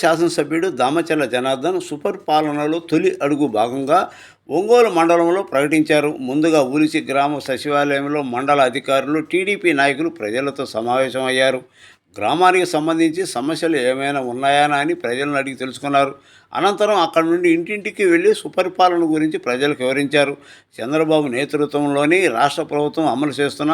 శాసనసభ్యుడు దామచర్ల జనార్దన్ సూపర్ పాలనలో తొలి అడుగు భాగంగా ఒంగోలు మండలంలో ప్రకటించారు. ముందుగా ఉలిచి గ్రామ సచివాలయంలో మండల అధికారులు, టీడీపీ నాయకులు ప్రజలతో సమావేశమయ్యారు. గ్రామానికి సంబంధించి సమస్యలు ఏమైనా ఉన్నాయా అని ప్రజలను అడిగి తెలుసుకున్నారు. అనంతరం అక్కడి నుండి ఇంటింటికి వెళ్ళి సుపరిపాలన గురించి ప్రజలకు వివరించారు. చంద్రబాబు నేతృత్వంలోని రాష్ట్ర ప్రభుత్వం అమలు చేస్తున్న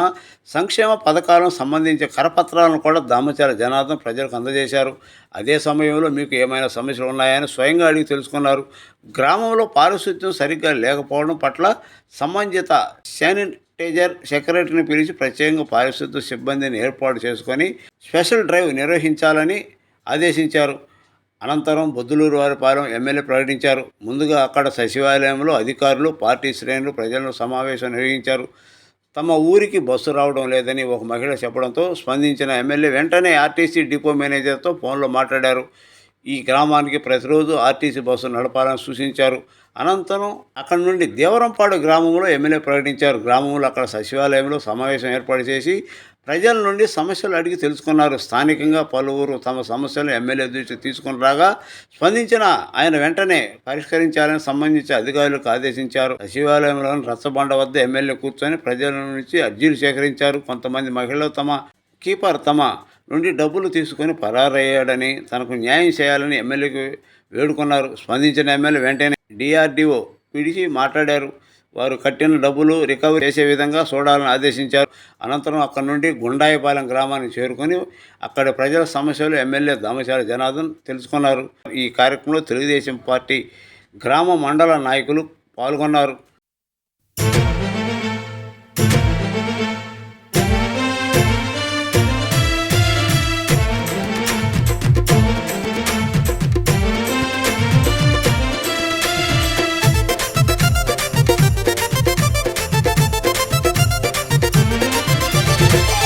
సంక్షేమ పథకాలకు సంబంధించిన కరపత్రాలను కూడా దామచర్ల జనార్దన్ ప్రజలకు అందజేశారు. అదే సమయంలో మీకు ఏమైనా సమస్యలు ఉన్నాయని స్వయంగా అడిగి తెలుసుకున్నారు. గ్రామంలో పారిశుద్ధ్యం సరిగ్గా లేకపోవడం పట్ల సంబంధిత శానిటైజర్ సెక్రటరీని పిలిచి ప్రత్యేకంగా పారిశుద్ధ్య సిబ్బందిని ఏర్పాటు చేసుకొని స్పెషల్ డ్రైవ్ నిర్వహించాలని ఆదేశించారు. అనంతరం బొద్దులూరు వారిపాలెం ఎమ్మెల్యే ప్రకటించారు. ముందుగా అక్కడ సచివాలయంలో అధికారులు, పార్టీ శ్రేణులు ప్రజలను సమావేశం నిర్వహించారు. తమ ఊరికి బస్సు రావడం లేదని ఒక మహిళ చెప్పడంతో స్పందించిన ఎమ్మెల్యే వెంటనే ఆర్టీసీ డిపో మేనేజర్తో ఫోన్లో మాట్లాడారు. ఈ గ్రామానికి ప్రతిరోజు ఆర్టీసీ బస్సు నడపాలని సూచించారు. అనంతరం అక్కడి నుండి దేవరంపాడు గ్రామంలో ఎమ్మెల్యే ప్రకటించారు. గ్రామంలో అక్కడ సచివాలయంలో సమావేశం ఏర్పాటు చేసి ప్రజల నుండి సమస్యలు అడిగి తెలుసుకున్నారు. స్థానికంగా పలువురు తమ సమస్యలను ఎమ్మెల్యే దృష్టికి తీసుకుని రాగా స్పందించిన ఆయన వెంటనే పరిష్కరించాలని సంబంధించిన అధికారులకు ఆదేశించారు. సచివాలయంలోని రచ్చబండ వద్ద ఎమ్మెల్యే కూర్చొని ప్రజల నుంచి అర్జీలు సేకరించారు. కొంతమంది మహిళలు తమ నుండి డబ్బులు తీసుకొని పరారయ్యాడని, తనకు న్యాయం చేయాలని ఎమ్మెల్యేకు వేడుకున్నారు. స్పందించిన ఎమ్మెల్యే వెంటనే డిఆర్డీఓ పిలిచి మాట్లాడారు. వారు కట్టిన డబ్బులు రికవరీ చేసే విధంగా చూడాలని ఆదేశించారు. అనంతరం అక్కడి నుండి గుండాయిపాలెం గ్రామానికి చేరుకొని అక్కడ ప్రజల సమస్యలు ఎమ్మెల్యే దామచర్ల జనార్దన్ తెలుసుకున్నారు. ఈ కార్యక్రమంలో తెలుగుదేశం పార్టీ గ్రామ మండల నాయకులు పాల్గొన్నారు.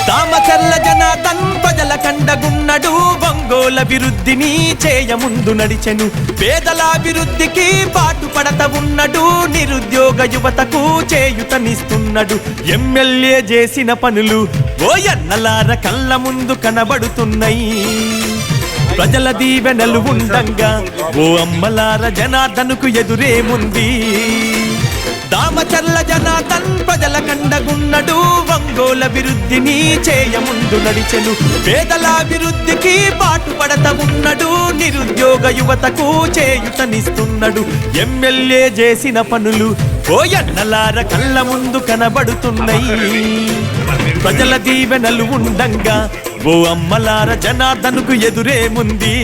దామచర్ల జనార్దన్ ప్రజల కండగున్నడు, ఒంగోలు అభివృద్ధిని చేయముందు నడిచెను. పేదల అభివృద్ధికి పాటుపడత ఉన్నడు, నిరుద్యోగ యువతకు చేయుతనిస్తున్నాడు. ఎమ్మెల్యే చేసిన పనులు ఓ ఎన్నలార కళ్ళ ముందు కనబడుతున్నాయి. ప్రజల దీవెనలు ఉండంగా ఓ అమ్మలార జనార్దనుకు ఎదురేముంది. దామచర్ల జనార్దన్ ప్రజల కండగున్నడు, ఒంగోలు అభివృద్ధిని చేయముందు నడిచెను. పేదల అభివృద్ధికి పాటుపడత ఉన్నడు, నిరుద్యోగ యువతకు చేయుతనిస్తున్నాడు. ఎమ్మెల్యే చేసిన పనులు ఓ ఎన్నలార కళ్ళ ముందు కనబడుతున్నాయి. ప్రజల దీవెనలు ఉండంగా ఓ అమ్మలార జనార్దనుకు ఎదురేముంది.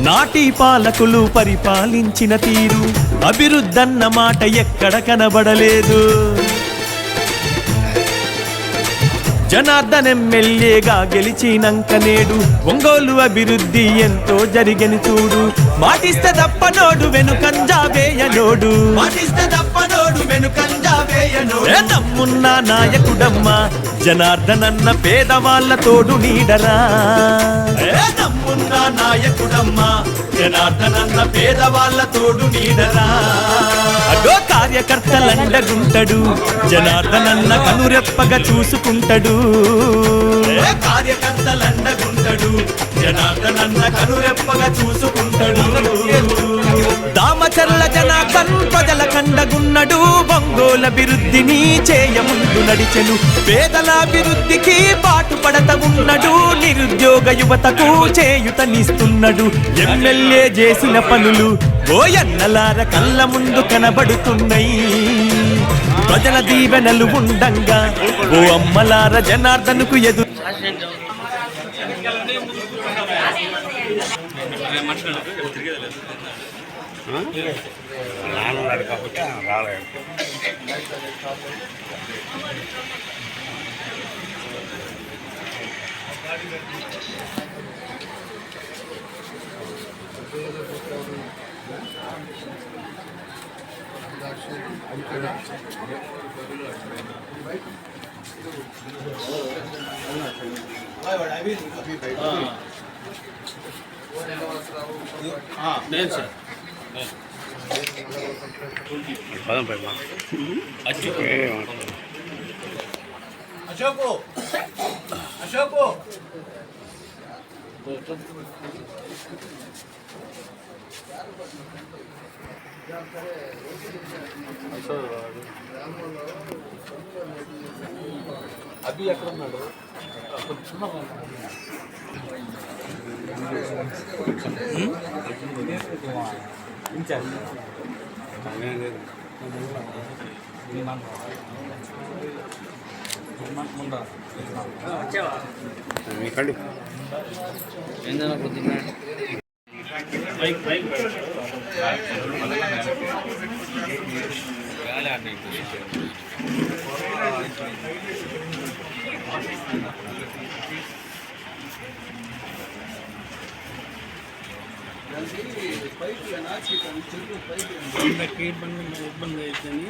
నాటి పాలకులు పరిపాలించిన తీరు, అభివృద్ధన్న మాట ఎక్కడ కనబడలేదు. జనార్దన్ ఎమ్మెల్యేగా గెలిచినంక నేడు ఒంగోలు అభివృద్ధి ఎంతో జరిగని చూడు. మాటిస్తే తప్పనోడు వెనుకంజా వేయనోడు, నమ్మున్న నాయకుడమ్మా జనార్దన్ అన్న పేదవాళ్ళ తోడు నీడరా. నమ్మున్న నాయకుడమ్మా జనార్దన్ అన్న పేదవాళ్ళ తోడు నీడరా. అగో కార్యకర్తలండగుంటాడు, జనార్దన్ అన్న కనురెప్పగా చూసుకుంటాడు. కార్యకర్తలండగుంటాడు, జనార్దన్ అన్న కనురెప్పగా చూసుకుంటాడు. దామచర్ల జనార్దన్ ప్రజల కండగున్నడు, ఒంగోలు అభివృద్ధిని చేయముందు నడిచెను. పేదల అభివృద్ధికి పాటుపడత ఉన్నడు, నిరుద్యోగ యువతకు చేయుతనిస్తున్నాడు. ఎమ్మెల్యే చేసిన పనులు ఓ ఎన్నలార కళ్ళ ముందు కనబడుతున్నాయి. ప్రజల దీవెనలు ఉండంగా ఓ అమ్మలార జనార్దనుకు ఎదురు నాన్నన్నాడు కాబట్టి రాలేదు. నేను సార్ అశోకు అశోకు అభి ఎక్కడ ఉన్నాడు కొంచెం మీకండి ఏందన్నా పొద్దున్న ఇబ్బంది అయితేని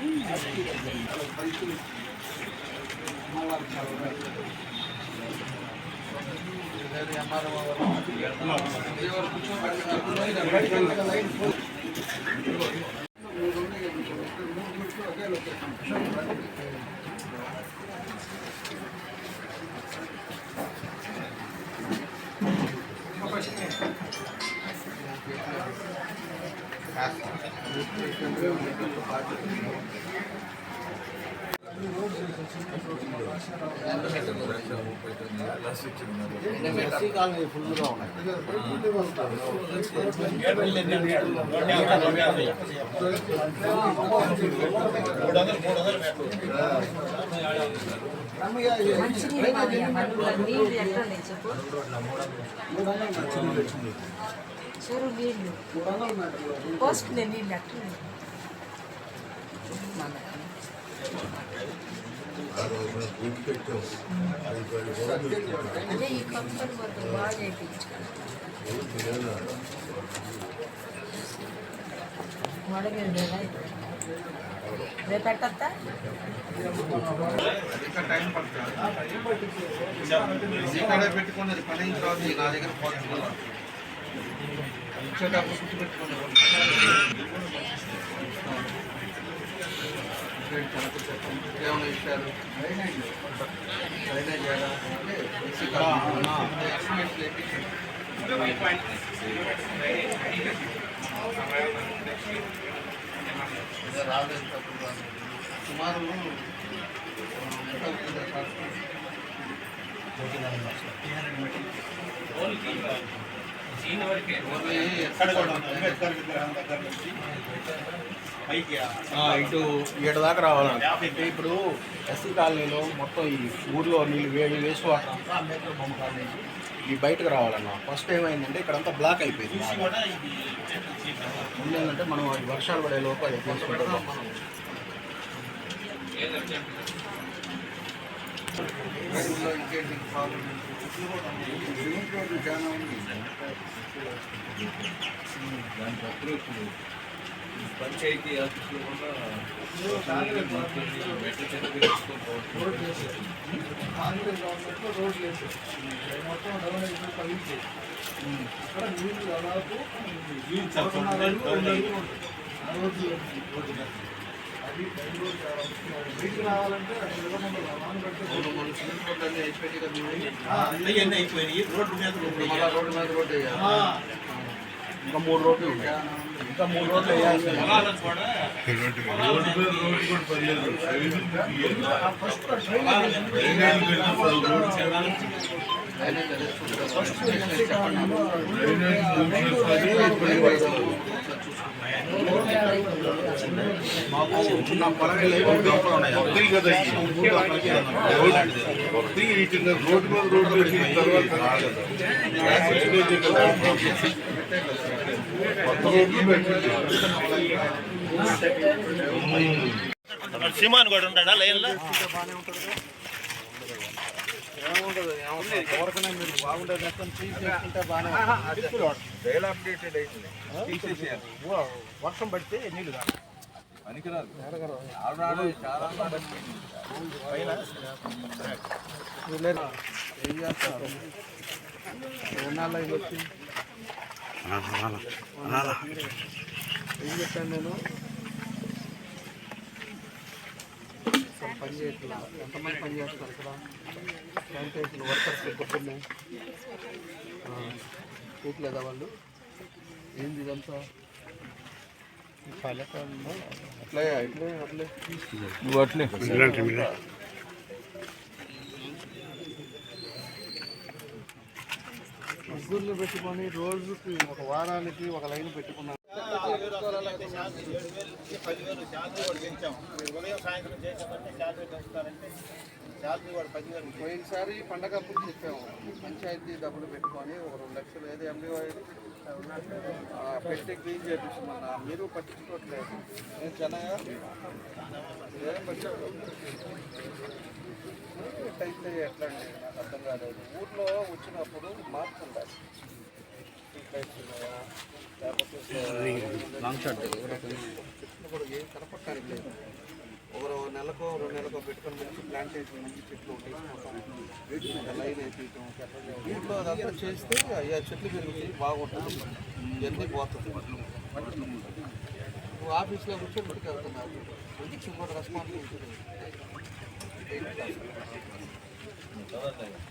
ఫుల్గా చెరువు నీళ్ళు పోసుకునే నీళ్ళు అట్లా అదే ఈ కంపెనీ మొత్తం బాగా చేయించుకోవాలి వడగండి రేపు పెట్టద్దా పెట్టుకున్నది పని తర్వాత నా దగ్గర పోతుంది ఇచ్చేటప్పుడు గుర్తు పెట్టుకుని ఏమైనా ఇచ్చారు రాలేదు సుమారు ఇటు ఏడు దాకా రావాలంటే ఇప్పుడు ఎస్సీ కాలనీలో మొత్తం ఈ ఊర్లో నీళ్ళు వేస్ట్ వాటర్ అంతా అంబేద్కర్ బొమ్మ కాలనీ ఈ బయటకు రావాలన్నా ఫస్ట్ ఏమైందంటే ఇక్కడంతా బ్లాక్ అయిపోయింది. ముందు ఏంటంటే మనం వర్షాలు పడే లోపు అది తీసుకుంటాం. ఇంకేంటి చాలా ఉంది దానికి అప్రోచ్ పంచాయతీ ఆఫీసులో కూడా రోడ్లు వేసారు మొత్తం డెవలప్ అయిపోయి పగిలించేది ఇక్కడ నీళ్ళు దాదాపు అది బయటికి రావాలంటే అయిపోయినాయి రోడ్డు మీద రోడ్డు ఇంకా 3 రోడ్లు ఉన్నాయి. ఇంకా 3 రోడ్లు వేయాల్సి మాకు చిన్న పొలకి రోడ్డు సిమాన్ కూడా ఉంటాడా లైన్లో ఎవరికైనా మీరు బాగుండేది తీసుకుంటే బాగానే వర్షం పడితే నీళ్ళు కాదు ఏం చేస్తారు ఎన్నాళ్ళు అయింది వచ్చి ఏం చెప్పాను నేను పని చేయట్లా ఎంతమంది పని చేస్తారు ఇక్కడ శానిటైజర్ వర్కర్స్ పొద్దున్నే చూడలేదా వాళ్ళు ఏంది ఇదంతా అట్లే అట్లే అట్లే నువ్వు అట్లే ముగ్గురిని పెట్టుకొని రోజుకి ఒక వారానికి ఒక లైన్ పెట్టుకున్నాను. పోయినసారి పండగ అప్పుడు చెప్పాము పంచాయతీ డబ్బులు పెట్టుకొని ఒక 2 లక్షలు ఏదో ఎంబీఓ పెట్టి క్లీన్ చేపించమన్నా మీరు పట్టించుకోవట్లేదు. నేను చెన్నగా ఏం పట్టించుకోవట్లయితే ఎట్లా అండి నాకు అర్థం కాలేదు. ఊర్లో వచ్చినప్పుడు మార్పు ఉండాలి. స్ట్రీట్ లైట్స్ ఉన్నాయా లేకపోతే చెట్లు కూడా ఏం కనపడటానికి లేదు. ఒక నెలకో 2 నెలకో పెట్టుకొని మంచి ప్లాంటేషన్ మంచి చెట్లు వేసుకోవటం లైన్ వేపించడం వీటిలో అదంతా చేస్తే అయ్యా చెట్లు పెరుగుతాయి బాగుంటుంది ఇవన్నీ పోతుంది. నువ్వు ఆఫీస్లో కూర్చొని బయటకు వెళ్తున్నావు కొంచెం కూడా రెస్పాన్సిబిలిటీ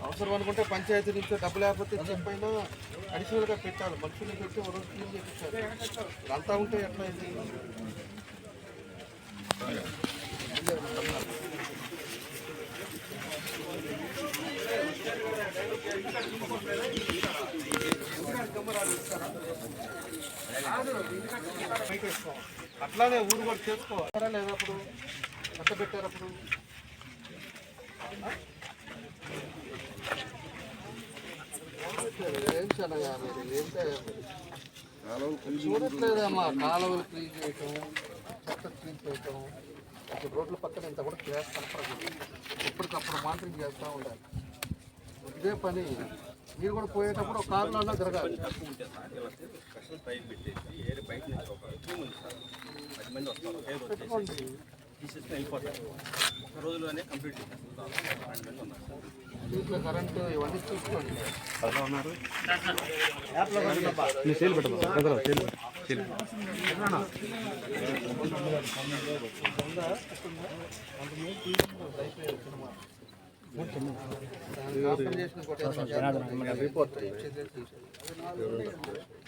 అవసరం అనుకుంటే పంచాయతీ నుంచి డబ్బు లేకపోతే చెప్పైనా అడిషనల్గా పెట్టాలి. మనుషులు పెట్టి ఒక రోజు క్లీన్ చేయించాలి. అంతా ఉంటే ఎట్లా అయింది? అట్లానే ఊరు కూడా చేసుకోవాలా లేదా? అప్పుడు కట్ట పెట్టారప్పుడు ఏం చాలా మీరు ఏంటో చూడట్లేదమ్మా. కాలువలు క్లీన్ చేయటం చెత్త క్లీన్ చేయటం ఇప్పుడు రోడ్ల పక్కన ఇంత కూడా చేస్తాను. ఎప్పటికప్పుడు మానిటరింగ్ చేస్తూ ఉండాలి. ఇదే పని. మీరు కూడా పోయేటప్పుడు ఒక కారులో తిరగాలి. పెట్టుకోండి దీంట్లో కరెంటు ఇవన్నీ చూసుకోండి. ఉన్నారు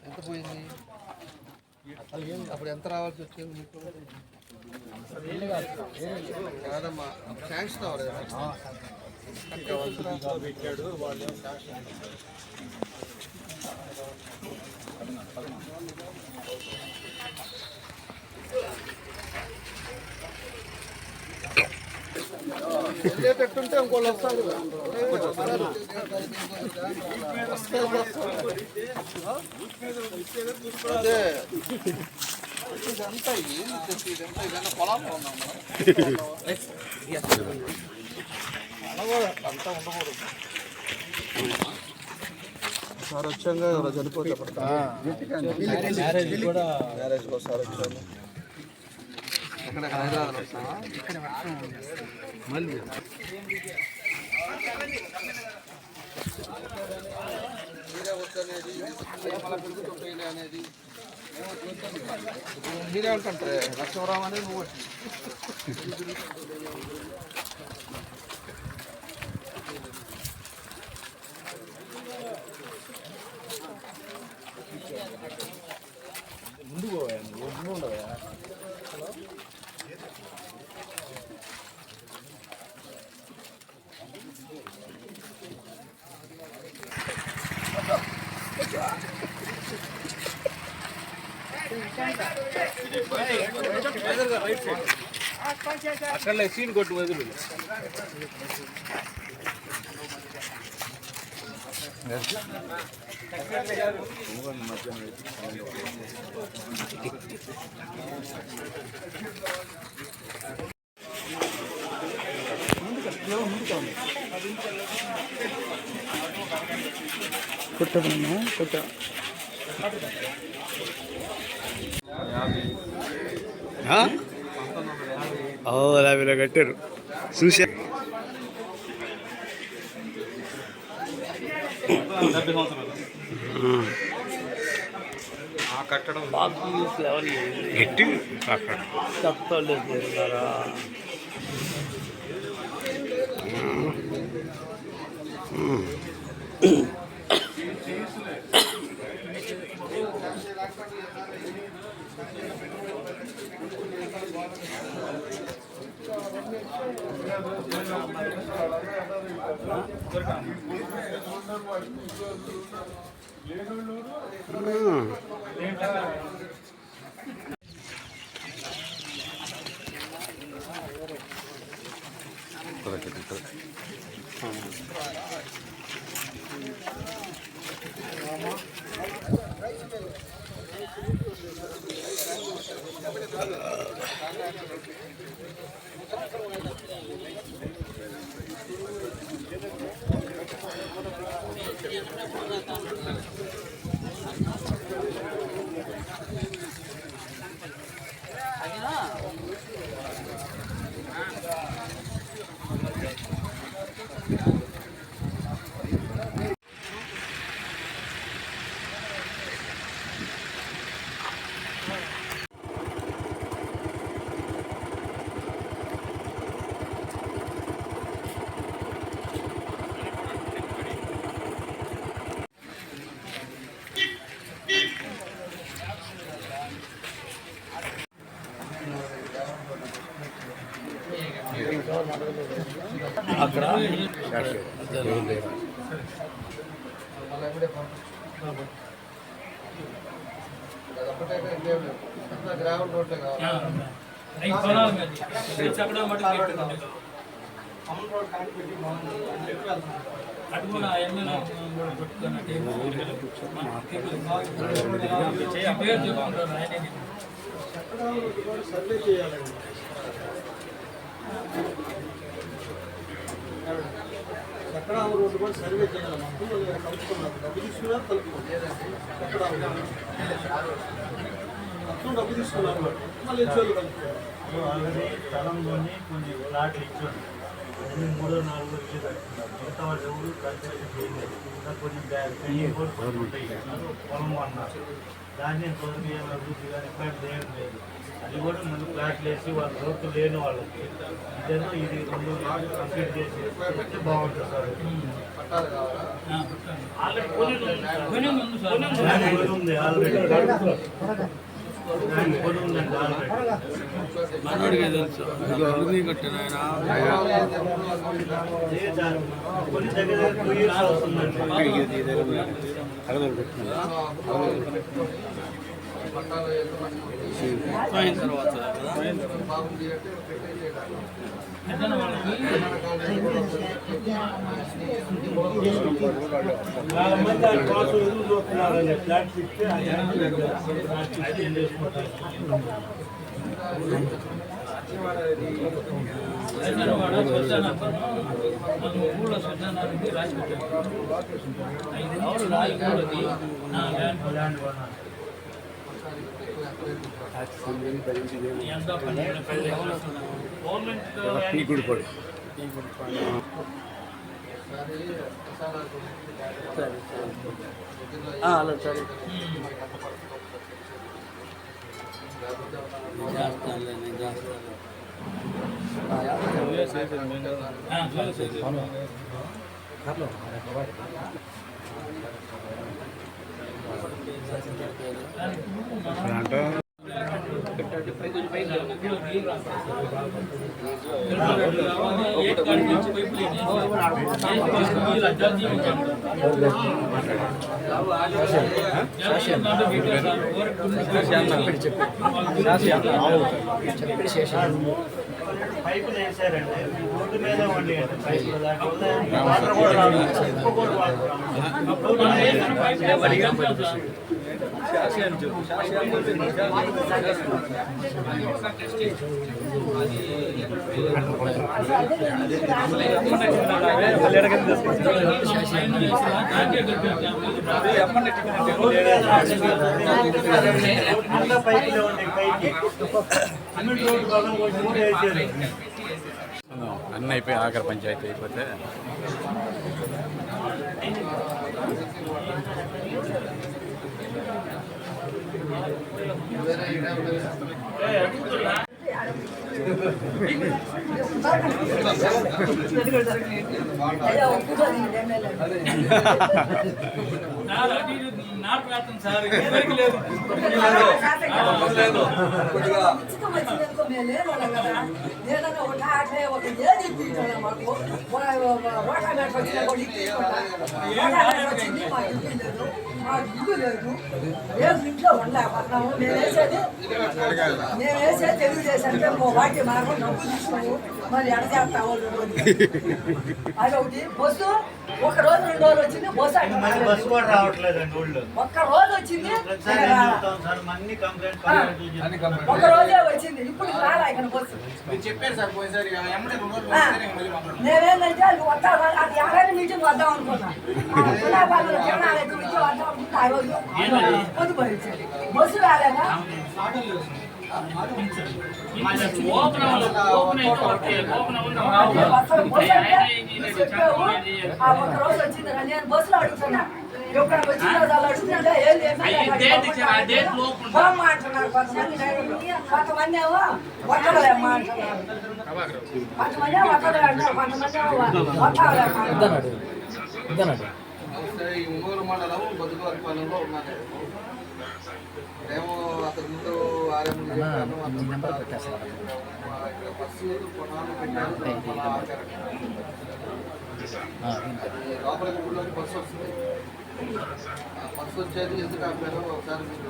ఎంత పోయింది? అప్పుడు ఎంత రావాల్సి వచ్చింది మీకు? కాదమ్మా శాంక్షన్ అవ్వలేదు. పెట్టాడు వాళ్ళు వెళ్ళేటట్టుంటే ఇంకోళ్ళు వస్తారు. అదే ఇదంతా ఇదన్నా పొలాల్లో ఉన్నాం అంతా ఉండకూడదు. సార్ వచ్చాక ఎవరో చనిపోతే మ్యారేజ్ సార్ వచ్చాను. ఎక్కడ హైదరాబాద్ వస్తావా? మళ్ళీ మీరే వద్దనేది మళ్ళీ పెరుగుతుంటాయి అనేది మీరే ఉంటుంటారే. లక్ష్మరావు అనేది నువ్వు ముందు పోయా నువ్వు ముందు ఉండవా? అక్కడ సీన్ కొట్టు వదిలి కొట్టమన్నా కొట్ట ఇలా కట్టారు చూసా. ఆ కట్టడం గట్టి అక్కడ గ్రావెల్ రోడ్లే కావాలి. సర్వే చేయాలండి. ఎక్కడ రోడ్డు కూడా సర్వే చేయాలి. కలుపుకున్నారు డబ్బు తీసుకున్నారు కలుపుకున్నారు. ఎక్కడ మొత్తం డబ్బు తీసుకున్నారు మళ్ళీ ఇచ్చేవాళ్ళు కలుపుకున్నారు. ఆల్రెడీ స్థలంలోని కొన్ని ప్లాట్లు ఇచ్చాడు. 3-4 ఇచ్చేది. మిగతా వాళ్ళు ఎవరు కన్స్ట్రక్షన్ చేయలేదు. ఇంకా కొన్ని పెండింగ్ కూడా ఉంటాయి. పొలం అన్నారు. దాన్ని ఇంతవరకు ఏం అభివృద్ధి కానీ ఎక్కడ చేయడం లేదు. అది కూడా ముందు ప్లాట్లు వేసి వాళ్ళు రోడ్డు లేని వాళ్ళకి ఇదేదో ఇది 2 లాట్లు కంప్లీట్ చేసి పెడితే బాగుంటుంది సార్. ఆల్రెడీ కొని ఉంది ఆల్రెడీ మనోడికి తెలుసు కొన్ని దగ్గర 2 years అవుతుందండి. అయిన తర్వాత చాలా మంది కోసం ఎదురు చూస్తున్నారండి. ఫ్లాట్స్ ఇస్తే అటెండ్ చేసుకుంటారు. ఊళ్ళో స్వచ్ఛానికి రాసి పెట్టారు 5 ల్యాండ్ కొన్నారు. గుడిపడి అలా సరే పైపులు వేసారండి. రోడ్డు మీద ఉండి పైపులు దాంట్లో వాటర్ కూడా రాదు. ఉప్పు కూడా పైపులు ఉండే పైకి సిమెంట్ రోడ్డు భాగం కొంచెం కూడా వేసారు. అన్నీ అయిపోయి ఆఖరి పంచాయతీ అయిపోతే నాకు రాత్రం సార్ ఎవరికి లేదు ఇంట్లో ఉండలేకపోతున్నాము. నేను వేసేది తెలుగుదేశంటే వాటి మార్గం డబ్బు తీసుకున్నాము. మరి ఎడ చేస్తాము అదొకటి. బస్సు ఒక రోజు 2 రోజులు వచ్చింది. బస్సు కూడా రావట్లేదండి ఊళ్ళో. ఒక్క రోజు వచ్చింది. అన్ని కంప్లైంట్ ఒక రోజే వచ్చింది. ఇప్పుడు రాలా ఇక్కడ బస్సు. చెప్పారు సార్ పోయినసారి నేనేంటంటే అది వద్దాం, అది ఎవరైనా మీటింగ్ వద్దాం అనుకున్నా. ఆ రోజు పొద్దుపోయింది. బస్సు రాలేదా? ఓపెన్ ఆ ఒక్క రోజు వచ్చింది. నేను బస్సులో అడుగుతున్నా, ఇక్కడ వచ్చిన రోజు వాళ్ళు అడుగుతుంటే బామ్మ అంటున్నారు కొంతమంది డ్రైవర్లు. కొంతమంది ఏమో వట్టలేమ్మ అంటున్నారు. కొంతమంది ఏమో వట్టలే అంటారు. కొంతమంది ఏమో వట్టాలేమ్మ అంటున్నారు. ఈ ఒంగోలు మండలం బొద్దువారిపాలెంలో ఉన్నాను. ఏమో అతని ముందు ఆర్ఎంలు చెప్పాను. ఇక్కడ బస్సు కొనాలు పెట్టారు. లోపలికి ఊళ్ళోకి బస్సు వస్తుంది. బస్సు వచ్చేది ఎందుకు ఆపారో ఒకసారి మీరు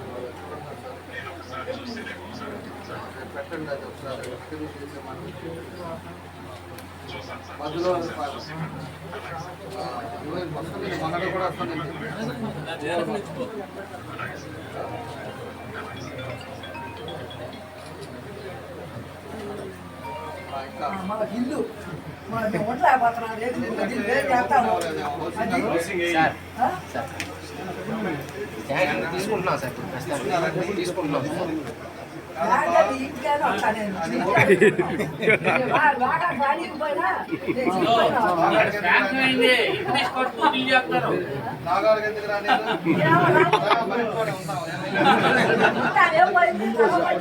పెట్టండి. అది ఒకసారి చేసేమని మధ్యలో బస్సు మనలో కూడా వస్తుంది. మన ఇల్లు మేము ఉండలేకపోతున్నాం. వేరు చేస్తాము. తీసుకుంటున్నాం సార్, తీసుకుంటున్నాం. ఇంటికైనా వస్తాను నేను. బాగా ఖాళీకి పోయినా నాగాలకు ఎందుకు రాలేదు?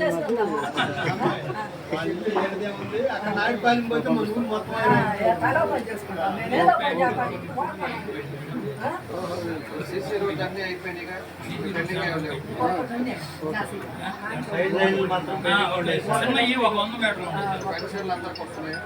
చేసుకుంటాము. అక్కడ నాయుడుపాలెం పోతే మన ఊరు మొత్తం సిసి రోడ్లు అన్నీ అయిపోయినాయిగా. పెండింగ్ ఏం లేవు. ఒక 100 మీటర్లు పెన్షన్లు అందరికి వస్తున్నాయి.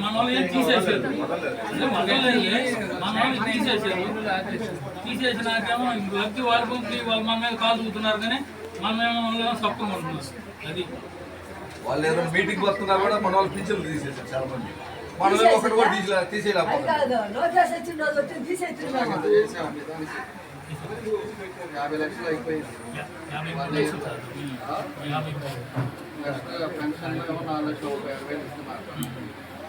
మన వాళ్ళు ఏం తీసేసారు. తీసేసినాకేమో లబ్ధి వాళ్ళ పంపి వాళ్ళు మన మీద కాలు చూస్తున్నారు. కానీ మనమేమో సొప్పం ఉంటున్నారు. అది వాళ్ళు ఏదైనా మీటింగ్ వస్తున్నారు కూడా మన వాళ్ళు పింఛన్లు తీసేసారు చాలా మంది. మన ఒకటి కూడా తీసేయలేకపోతున్నారు. 50 లక్షలు అయిపోయింది. నెక్స్ట్ పెన్షన్ 4,30,000 ఇస్తున్నారు.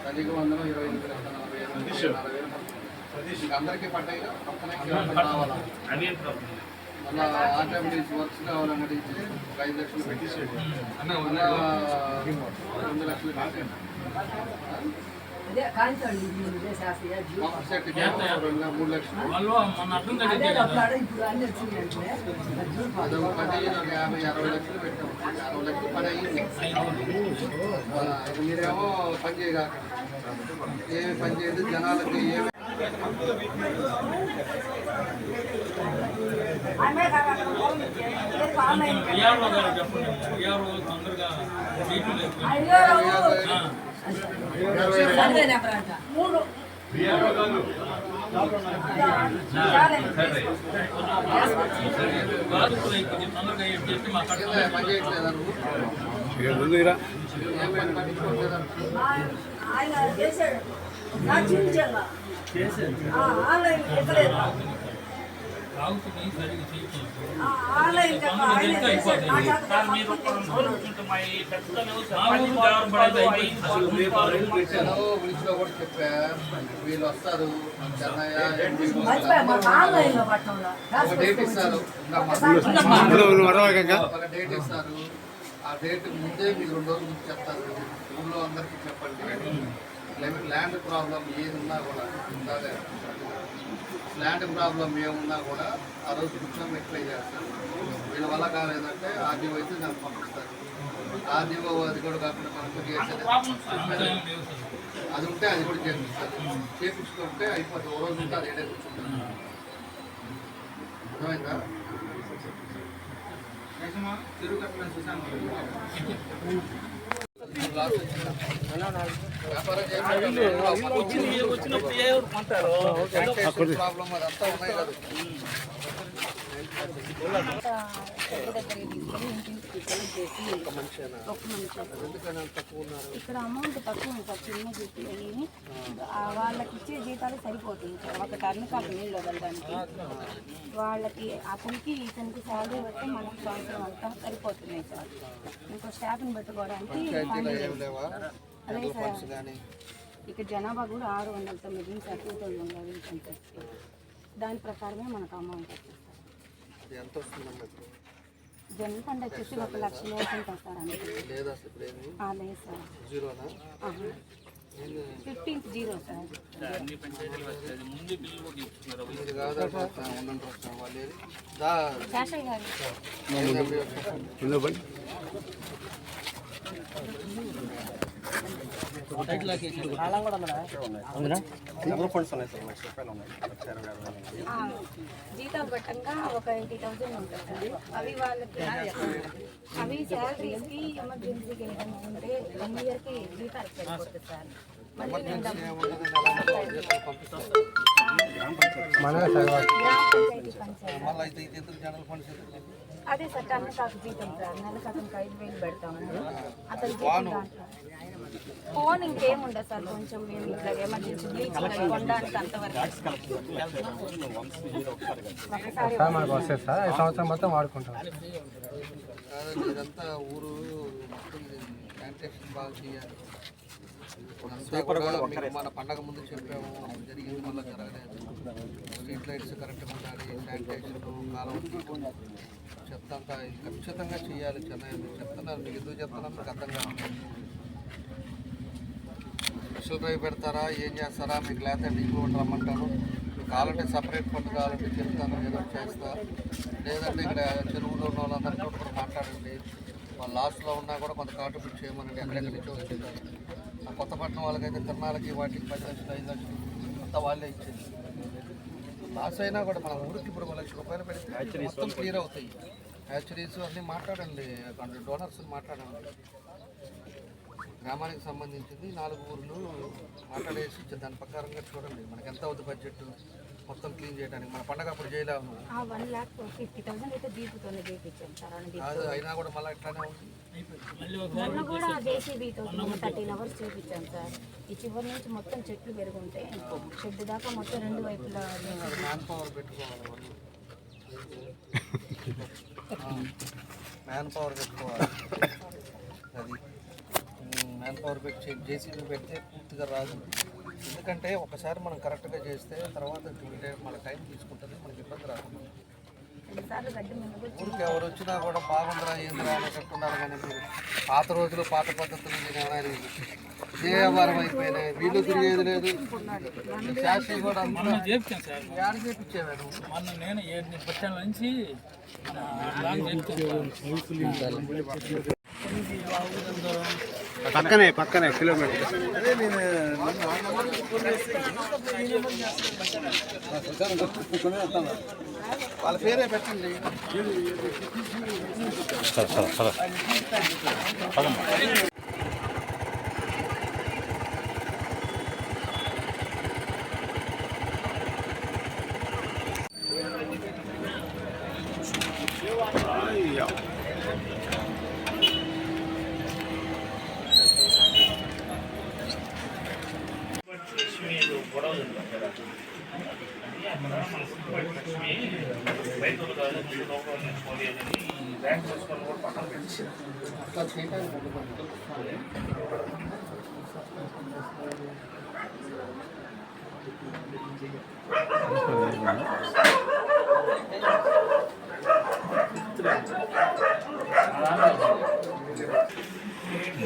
తల్లికి 128 అందరికీ పడ్డాయి. పక్కనే రావాలా? మళ్ళీ ఆటోమేటిక్ వర్క్స్ కావాలన్నది 5 లక్షలు పెట్టేసాడు. 2 లక్షలు పెట్టాడు. మూడు లక్షలు వాళ్ళు మన అర్థం అదొక 10, 50, 60 లక్షలు పెట్టాము. 60 లక్షలు పని అయ్యింది. మీరేమో పని చేయగా ఏమి పని చేయదు. జనాలకి ఏమి తొందరగా పని చేయట్లేదా నువ్వు? ఏమైనా పట్టించుకోవట్లేదా? ఆయన చేశాడు. నాకు చూపించాలా ఆన్లైన్ ఎక్కలేదు రావుతుంది సరిగ్గా చేయట్లేదు. ఆన్లైన్ చెప్ప ఆయన చేశాడు. నా చేత సార్ మీరు ఒక్క 2 రోజులు కూర్చుంటే మా ఈ పెద్దలు మా ఊరు దేవరం పడేది అయిపోయింది. విളിచిలో కూడా చెప్పా వీళ్ళు వస్తారు చెన్నయ్య మర్చిపోయా మాకు ఆన్లైన్లో పట్టణంలో ఒక డేట్ ఇస్తారు ఇంకా ఒక డేట్ ఇస్తారు ఆ డేట్ ముందే మీకు 2 రోజుల ముందు చెప్తారు ఊళ్ళో అందరికీ చెప్పండి ల్యాండ్ ప్రాబ్లం ఏది ఉన్నా కూడా అదే ల్యాండ్ ప్రాబ్లం ఏమున్నా కూడా ఆ రోజు కూర్చొని ఎక్స్ప్లెయిన్ చేస్తారు వీళ్ళ వల్ల కాలేదంటే ఆర్డీఓ అయితే నాకు పంపిస్తారు ఆర్డీఓ అది కూడా కాకుండా మనకు చేసేది అది ఉంటే అది కూడా చేపిస్తారు చేపించుకుంటే అయిపోతుంది ఓ రోజు ఉంటే అది ఏడే కూర్చుంటారు అర్థమైందా ప్రాబ్లం అదంతా ఉన్నాయి కదా ఇక్కడ అమౌంట్ తక్కువ ఉంది సార్, చిన్న చెప్పి వాళ్ళకి ఇచ్చే జీతాలు సరిపోతుంది సార్. ఒక టర్న్ కాక నీళ్ళు వదలడానికి వాళ్ళకి అతనికి ఇతనికి శాలరీ బట్టి మనకి సంవత్సరం అంతా సరిపోతున్నాయి సార్. ఇంకో స్టాఫ్ని పెట్టుకోవడానికి అదే సార్. ఇక్కడ జనాభా కూడా 609 సార్ 2000 దాని ప్రకారమే మనకు అమౌంట్ వస్తుంది సార్. ఎంత వస్తుందమ్మా జనరల్ ఫండ్ వచ్చేసి 1 లక్ష ఉంటుంది సార్. అంతే లేదా లేదు సార్. జీరోనా 15th 0 sir. ఇది కాదా ఉండండి వస్తాను వాళ్ళు శాషయ్య గారు జీతాలు పెట్టంగా ఒక 80,000 ఉంటుంది సార్. అవి వాళ్ళకి అవి శాలరీస్కి ఎమర్జెన్సీకి ఏదైనా ఉంటే 1 ఇయర్కి జీతాలు సరిపోతుంది సార్. మళ్ళీ నేను అదే సార్ టర్న్ కాకు జీతం సార్. నెలకు అతనికి 5,000 పెడతాము. అతని జీతం దాంట్లో ఫోన్ ఇంకేముండదు సార్. కొంచెం మేము ఇట్లా ఎమర్జెన్సీ బ్లీచింగ్ అవి కొనడానికి అంతవరకు ఒకసారి సంవత్సరం మొత్తం వాడుకుంటాం. ఇదంతా ఊరు మొత్తం శానిటేషన్ బాగా చేయాలి. మన పండగ ముందు చెప్పాము జరిగింది మళ్ళీ జరగలేదు. స్ట్రీట్ లైట్స్ కరెక్ట్గా ఉండాలి, శానిటైజర్ కాలం చెత్త అంతా ఖచ్చితంగా చేయాలి. చెన్నై మీకు చెప్తున్నారు, మీకు ఎందుకు చెప్తున్నా మీకు అర్థం కాదు. స్పెషల్ డ్రైవ్ పెడతారా ఏం చేస్తారా మీకు లేకపోతే డీపీ రమ్మంటాను. మీకు కావాలంటే సపరేట్ ఫండ్ కావాలంటే చెప్తాను, ఏదో చేస్తా. లేదంటే ఇక్కడ చెరువులో ఉన్న వాళ్ళందరితో కూడా మాట్లాడండి. వాళ్ళు లాస్ట్లో ఉన్నా కూడా కొంత కాంట్రిబ్యూట్ చేయమనండి. ఎక్కడెక్కడి నుంచి వచ్చింటారు. ఆ కొత్తపట్నం వాళ్ళకైతే తిరణాలకి వాటికి 10 లక్షలు 5 లక్షలు అంతా వాళ్ళే ఇచ్చేది. లాస్ అయినా కూడా మన ఊరికి ఇప్పుడు 1 లక్ష రూపాయలు పెడితే మొత్తం క్లియర్ అవుతాయి. హ్యాచరీస్ అన్నీ మాట్లాడండి, డోనర్స్ మాట్లాడండి. గ్రామానికి సంబంధించింది 4 ఊర్లు మాట్లాడేసి దాని ప్రకారంగా చూడండి మనకి ఎంత అవుతుంది బడ్జెట్ మొత్తం క్లీన్ చేయడానికి. మన పండగ అప్పుడు చేయలేము. 1,50,000 అయితే జీపుతోనే చేయించాం సార్. అది అయినా కూడా మళ్ళీ ఇట్లానే ఉంది. మొన్న కూడా జేసీబీతో 13 hours చేయించాం సార్. ఈ చివరి నుంచి మొత్తం చెట్లు పెరుగుంటే షెడ్ దాకా మొత్తం 2 వైపులా మ్యాన్ పవర్ పెట్టుకోవాలి. మ్యాన్ పవర్ పెట్టుకోవాలి. అది మ్యాన్ పవర్ పెట్టి జేసీబీ పెడితే పూర్తిగా రాదు. ఎందుకంటే ఒకసారి మనం కరెక్ట్గా చేస్తే తర్వాత మన టైం తీసుకుంటుంది, మనకి ఇబ్బంది రాదు. ఊరికి ఎవరు వచ్చినా కూడా బాగుందిరా ఏందిరా అనేటట్టున్నారు. కానీ మీరు పాత రోజులు పాత పద్ధతులు అనేది ఇదే వ్యవహారం అయిపోయినాయి. వీళ్ళు తిరిగేది లేదు. శాస్త్రి కూడా చెప్తాను సార్. చేపించేవాడు మొన్న నేను 7 బస్ స్టాండ్ నుంచి పక్కనే కిలోమీటర్. అదే నేను వాళ్ళ పేరే పెట్టండి.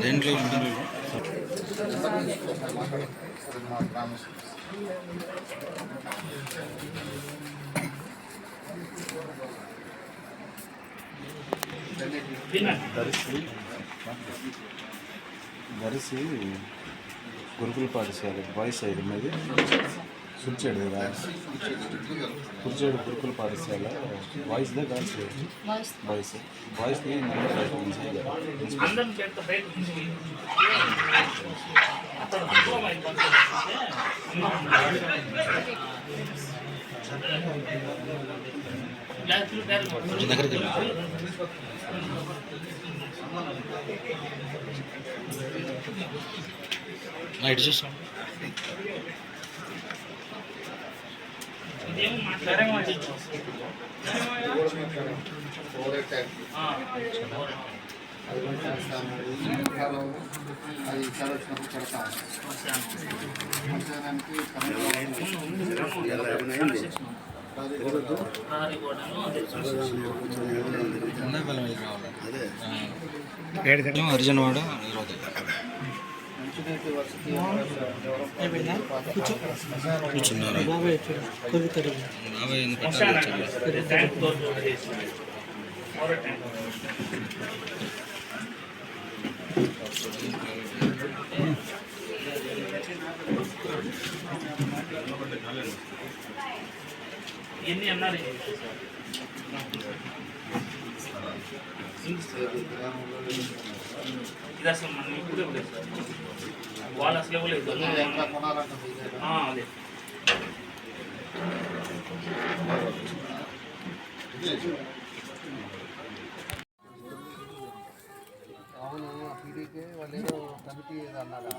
దేంట్లో దరిసి గురుకుల పాఠశాల బాయ్స్ సైడ్ మీద కుర్చేడు కదా కుర్చేడు గురుకుల పాఠశాల బాయ్స్దే గర్ల్స్ బాయ్స్ది ఇటు చూస్తాం. అది ఈసారి వచ్చినప్పుడు పెడతాం. అర్జునవాడ కూర్చున్నారు. ఎన్ని అన్నారు ఇది అసలు మనం ఇప్పుడే లేదు సార్, వాళ్ళు అసలు ఇవ్వలేదు. అదే అవును, పీడీకే వాళ్ళు ఏదో కమిటీ అన్నారు.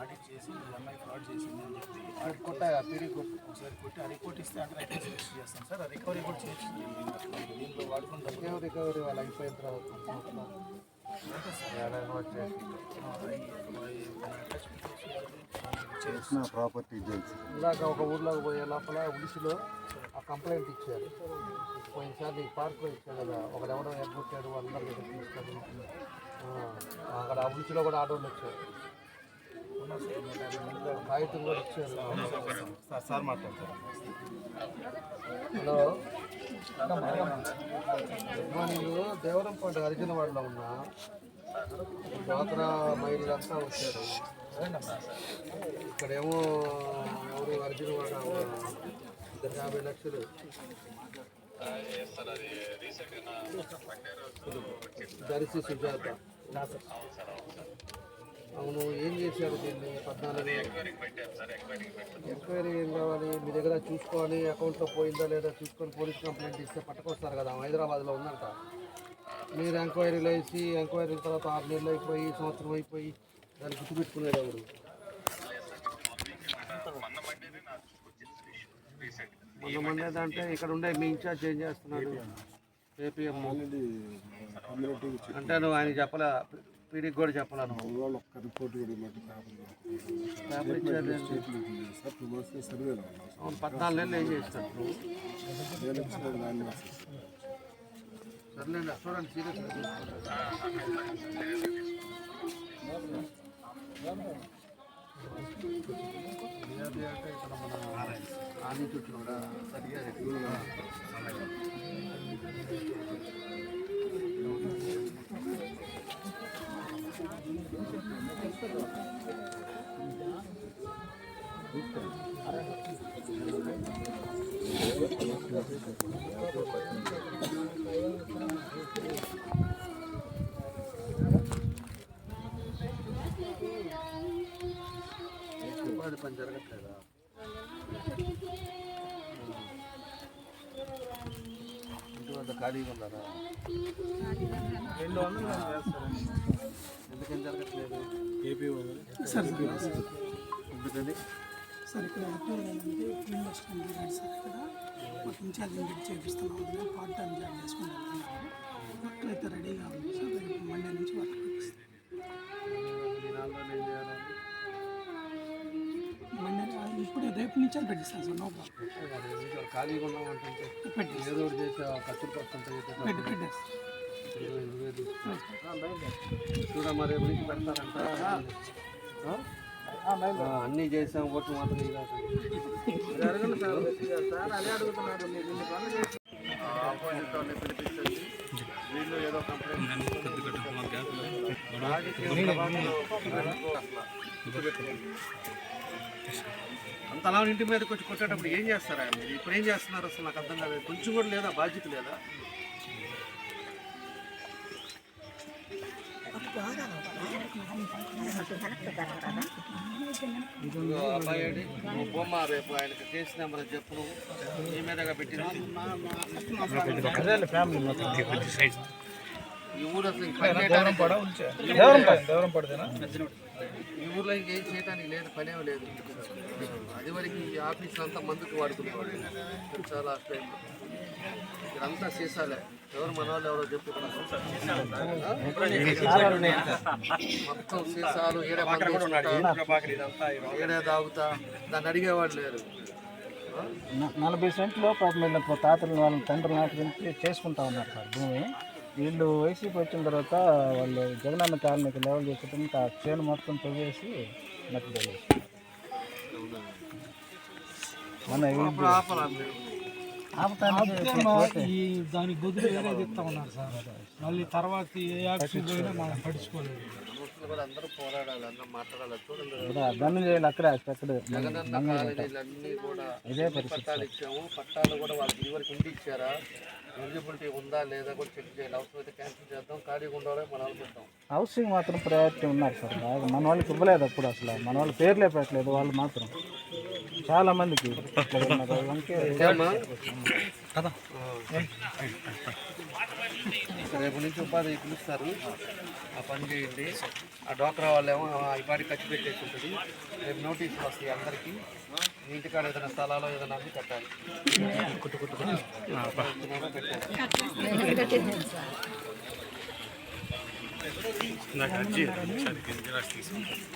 ఆడిట్ చేసి ఎంఐ ఫ్రాడ్ చేసింది అని చెప్పి కొట్టాయా పీడీ కొట్టు ఒకసారి కొట్టి ఆ రిపోర్ట్ ఇస్తే అంటే రికవరీ చేస్తాం సార్. ఆ రికవరీ కూడా చేసి దీంట్లో వాడుకుంటాం. రికవరీ వాళ్ళు అయిపోయిన తర్వాత చేసిన ప్రాపర్టీ డీటెయిల్స్ ఇలాగ ఒక ఊర్లోకి పోయే లోపల ఉడిసిలో ఆ కంప్లైంట్ ఇచ్చారు. పోయినసారి పార్క్లో ఇచ్చారు కదా, ఒకడెవడో ఎగ్గొట్టాడు అందరూ తీసుకొని అక్కడ ఆ ఉడిసిలో కూడా ఆటోలు వచ్చారు. కాగితం కూడా ఇచ్చారు. సార్ మాట్లాడతారు. హలో, నేను దేవరంపాటి అర్జునవాడలో ఉన్నా. డ్వాక్రా మహిళలంతా వచ్చారు. ఇక్కడేమో ఎవరు అర్జునవాడ 50 లక్షలు దరిసి సుజాత. అవును, ఏం చేశారు దీన్ని? 14 ఎంక్వైరీ ఏం కావాలి? మీ దగ్గర చూసుకోవాలి, అకౌంట్లో పోయిందా లేదా చూసుకొని పోలీస్ కంప్లైంట్ ఇస్తే పట్టుకొస్తారు కదా. హైదరాబాద్లో ఉందంట. మీరు ఎంక్వైరీలు వేసి ఎంక్వైరీల తర్వాత 6 నెలలు అయిపోయి సంవత్సరం అయిపోయి దాన్ని గుర్తుపెట్టుకునేది ఎవరు? కొంతమంది అంటే ఇక్కడ ఉండే మీ ఇన్ఛార్జ్ ఏం చేస్తున్నాడు? ఏపీఎం అంటే నువ్వు ఆయన చెప్పలే, పీడీకి కూడా చెప్పలేను. పేపర్ ఇచ్చారు. అవును, 14 నెలలు ఏం చేసినట్టు? సర్లేండి, చూడండి సీరియస్గా. అంటే ఇక్కడ మన ఆని చుట్టూ కూడా సరిగ్గా ఎక్కువగా ఉపాధి పని జరగట్లేదా? ఇంటివరకు లేకపోతే ఖాళీగా ఉన్నారా? ఎందుకని జరగట్లేదు? ఎందుకని? సార్ ఇక్కడ అంటే ఫీల్డ్ వస్తుంది సార్ ఇక్కడ ఒక ఇన్ఛార్జ్ ఇంటికి చేపిస్తున్నాం అది పార్ట్ టైం జాబ్ చేసుకుంటున్నాను వర్క్ అయితే రెడీగా ఉంది సార్ రేపు మండే నుంచి వర్క్ మండే ఇప్పుడు రేపు నుంచి పెట్టిస్తాను సార్ నో ప్రాబ్లం. ఖాళీగా ఉన్నామంటే ఏదో ఒకటి చేసి ఖర్చులు వస్తుంటాయి. చూడమ్మా రేపు నుంచి పెడతారంట. అన్నీ చేసాం, ఓట్లు మాత్రం పిలిపించండి. వీళ్ళు ఏదో అంత అలా ఇంటి మీదకి వచ్చి కొట్టేటప్పుడు ఏం చేస్తారా మీరు? ఇప్పుడు ఏం చేస్తున్నారు అసలు నాకు అర్థం కాలేదు. కొంచెం కూడా లేదా, బాధ్యత లేదా? అబ్బాయి బొమ్మ రేపు ఆయనకి కేసు నెంబర్ చెప్పు, నీ మీదగా పెట్టిన ఈ ఊరు అసలు ఈ ఊర్లో ఇంకేం చేయడానికి లేదు, పనేం లేదు. అది వరకు ఈ ఆఫీసులు అంతా మందుకు వాడుకునేవాడు. చాలా టైంలో ఇదంతా సీసాలే. ఎవరు మన వాళ్ళు ఎవరో చెప్తున్నారు మొత్తం సీసాలు ఏడే తాగుతా, దాన్ని అడిగేవాడు లేరు. 40 సెంట్లో పాపం తాతలు వాళ్ళ తండ్రి నాటి నుంచి చేసుకుంటా ఉన్నారు సార్ భూమి. వీళ్ళు వైసీపీ వచ్చిన తర్వాత వాళ్ళు జగనన్న కాలనీకి లెవెల్ చేసుకుంటే ఆ చేను మొత్తం తవ్వేసి నట్టు తెలియదు. ఈ దానికి బదులు వేరేది ఇస్తా ఉన్నారు సార్. మళ్ళీ తర్వాత ఏ యాక్సిడెంట్ అయినా మనం పడుచుకోలేదు. అందరూ పోరాడాలి, అందరూ మాట్లాడాలి. దండం చేయాలి అక్కడే అక్కడ జగనన్న కాలనీలన్నీ కూడా పట్టాలు ఇచ్చాము. పట్టాలు కూడా వాళ్ళకి ఇదివరకు ఇంటి ఇచ్చారా, ఎలిజిబిలిటీ ఉందా లేదా కూడా చెక్ చేయాలి. అవసరమైతే క్యాన్సిల్ చేద్దాం, ఖాళీగా ఉండాలి మన వాళ్ళు పెడతాం. హౌసింగ్ మాత్రం ప్రయారిటీ ఉన్నారు సార్. మన వాళ్ళకి ఇవ్వలేదు అప్పుడు, అసలు మన వాళ్ళ పేర్లే పెట్టలేదు. వాళ్ళు మాత్రం చాలా మందికి రేపు నుంచి ఉపాధి పిలుస్తారు, ఆ పని చేయండి. ఆ డోక్రా వాళ్ళేమో ఈ పాటికి ఖర్చు పెట్టేసి ఉంటుంది. రేపు నోటీసులు వస్తాయి అందరికీ. మీ ఇంటికాడ ఏదైనా స్థలాలు ఏదైనా అన్ని కట్టాలి.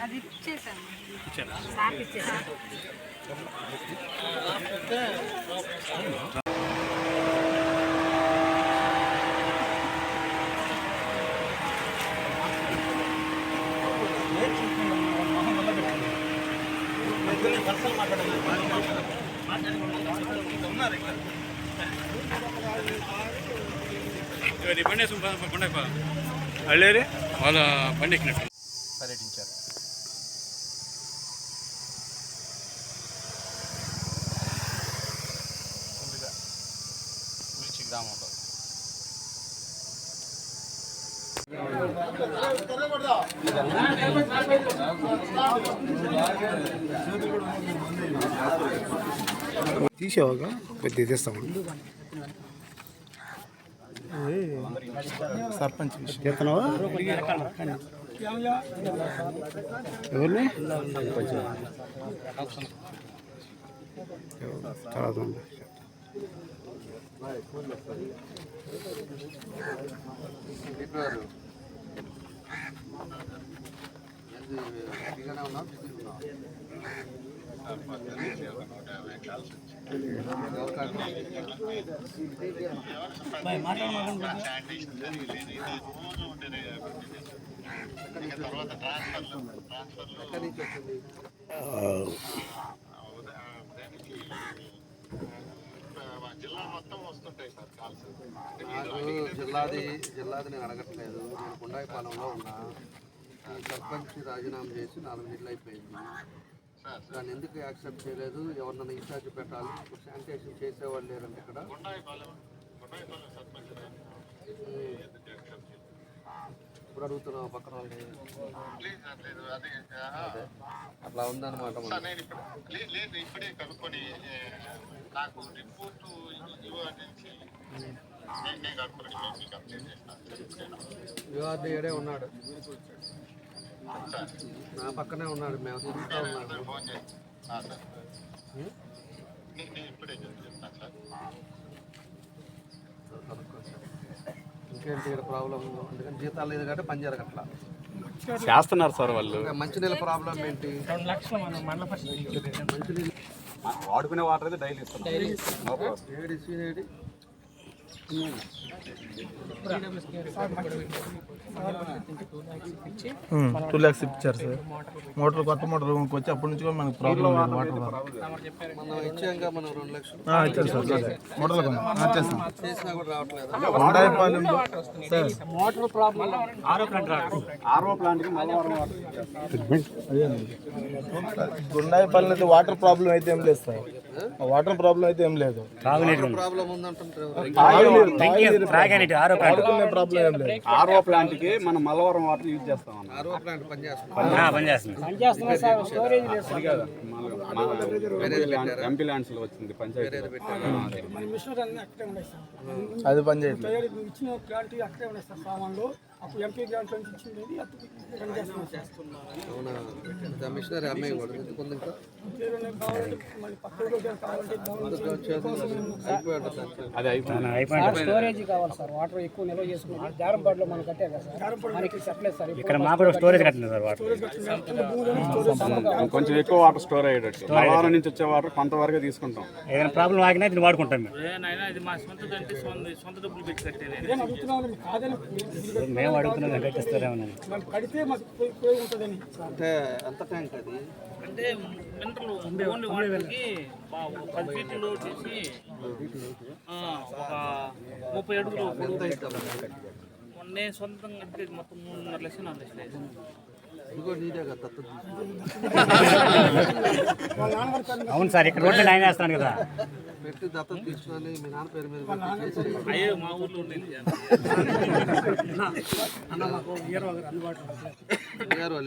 అది ఇచ్చేసాను. వాళ్ళ బండి ఎక్కినట్టు పర్యటించారు. ముందుగా ఉలిచి గ్రామంలో తీసేవాగా కొద్దిగా తీస్తాము. సర్పంచ్ చెప్తున్నావా ఎవరిని తర్వాత జిల్లాది నేను అడగట్లేదు. నేను గుండాయిపాలెంలో ఉన్నా. ఈ సర్పంచ్ రాజీనామా చేసి 4 నెలలు అయిపోయింది. దాన్ని ఎందుకు యాక్సెప్ట్ చేయలేదు? ఎవరినైనా ఇన్ఛార్జ్ పెట్టాలి. శానిటేషన్ చేసేవాళ్ళు లేరంటే ఇక్కడ ఇప్పుడు అడుగుతున్నావు పక్కన వాళ్ళని. అట్లా ఉందన్నమాట. ఇప్పుడే కనుక్కొని నాకు రిపోర్టు ఇవ్వని యువర్ ఏడే ఉన్నాడు, నా పక్కనే ఉన్నాడు, మేము తిరుగుతూ ఉన్నాడు. ఇంకేంటి ఇక్కడ ప్రాబ్లం? అందుకని జీతాలు లేదు కాబట్టి పని జరగట్లా. చేస్తున్నారు సార్ వాళ్ళు. మంచినీళ్ళ ప్రాబ్లం ఏంటి? వాడుకునే వాటర్ అయితే డైలీ ఇస్తున్నాం. ఏడి సీనేడి 2 lakhs ఇచ్చారు సార్. మోటార్ కొత్త మోటార్ వచ్చి అప్పటి నుంచి కూడా మనకు ప్రాబ్లం లేదు. వాటర్ మనం ఇచ్చాక మనం 2 లక్షలు ఇచ్చారు సార్. మోటార్లు చేస్తాం చేసినా కూడా రావట్లేదు. గుండాయిపాలెంలో సార్ ఆర్ఓ ప్లాంట్కి మల్లవరం గుండాయిపాలెం అయితే వాటర్ ప్రాబ్లం అయితే ఏం లేదు సార్. వాటర్ ప్రాబ్లం అయితే ఏం లేదు. ప్రాబ్లం ఉందంటుంటారు. ప్రాబ్లం ఏం లేదు. ఆర్ఓ ప్లాంట్కి మనం మల్లవరం వాటర్ యూజ్ చేస్తాం అన్న. ఆర్ఓ ప్లాంట్ పనిచేస్తుంది. ఎంపీ ల్యాండ్స్ లో వచ్చింది పంచాయతీ. అది పని చేయట్లేదు. ఇచ్చిన గ్రాంట్ అక్కడే ఉన్నాయి సార్ సామాన్లు. అప్పుడు ఎంపీ గ్రాంట్ నుంచి ఇచ్చింది అవునా? మిషనరీ అమ్మాయి కూడా ఎందుకుంది ఇంకా అది స్టోరేజ్ కావాలి సార్. వాటర్ ఎక్కువ నిల్వ చేసుకుని జారంపాడులో మనం కట్టే కదా సార్, మనకి చెప్పలేదు సార్. ఇక్కడ మాకు కూడా స్టోరేజ్ కట్టింది సార్. వాటర్ కొంచెం ఎక్కువ వాటర్ స్టోర్ అయ్యేటట్టు మల్లవరం నుంచి వచ్చే వాటర్ కొంతవరకు తీసుకుంటాం. ఏదైనా ప్రాబ్లం ఆగినా ఇది వాడుకుంటాం మేము. మేము అడుగుతున్నాం కట్టిస్తారేమో. కడితే మాకు ఉంటుందని. అంటే ఎంత ట్యాంక్ అది? అంటే మినరల్ ఓన్లీ వాటర్కి 10 ఫీట్లు వచ్చేసి ఒక 30 అడుగులు నేను సొంతంగా అంటే మొత్తం 3.5 లక్షలు 4 లక్షలు. ఇదిగో నీదే కదా దత్తత. అవును సార్, ఇక్కడ రోడ్డు లైన్ వేస్తాను కదా. పెట్టి దత్తత తీసుకొని మీ నాన్న పేరు మీద అయ్యే మా ఊర్లో ఉండేది.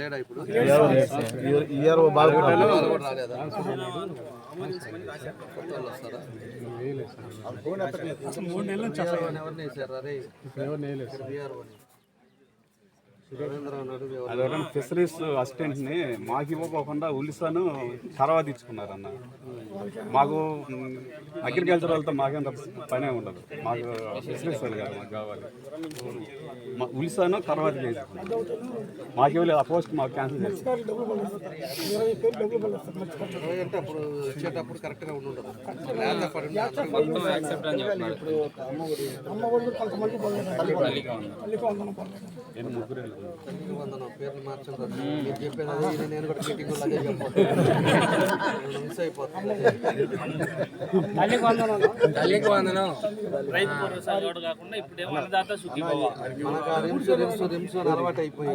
లేడా ఇప్పుడు? ఇయర్ బాగా రాలేదా? వస్తారా? 3 నెలల నుంచి ఎవరిని వేసారు? అరే అదే ఫిషరీస్ అసిస్టెంట్ని మాకు ఇవ్వకోకుండా ఉల్లిసాను తర్వాత ఇచ్చుకున్నారన్న. మాకు అగ్రికల్చర్ వాళ్ళతో మాకేంత పనే ఉండదు. మాకు ఫిషరీస్ వాళ్ళు కదా మాకు కావాలి. ఉల్లిసాను తర్వాత మాకు ఇవ్వలేదు. ఆ పోస్ట్ మాకు క్యాన్సిల్ చేసి అంటే అప్పుడు వచ్చేటప్పుడు కరెక్ట్గా ఉండదు. పేర్లు మార్చండి. మీరు చెప్పేది అదే, నేను కూడా మీటింగ్ అదే చెప్పాను. మిస్ అయిపోతుంది. రైతు భరోసా కాకుండా ఇప్పుడేమో అన్నదాత సుఖీభవ. మనకు ఆ రిమ్స్ అని అలవాటు అయిపోయి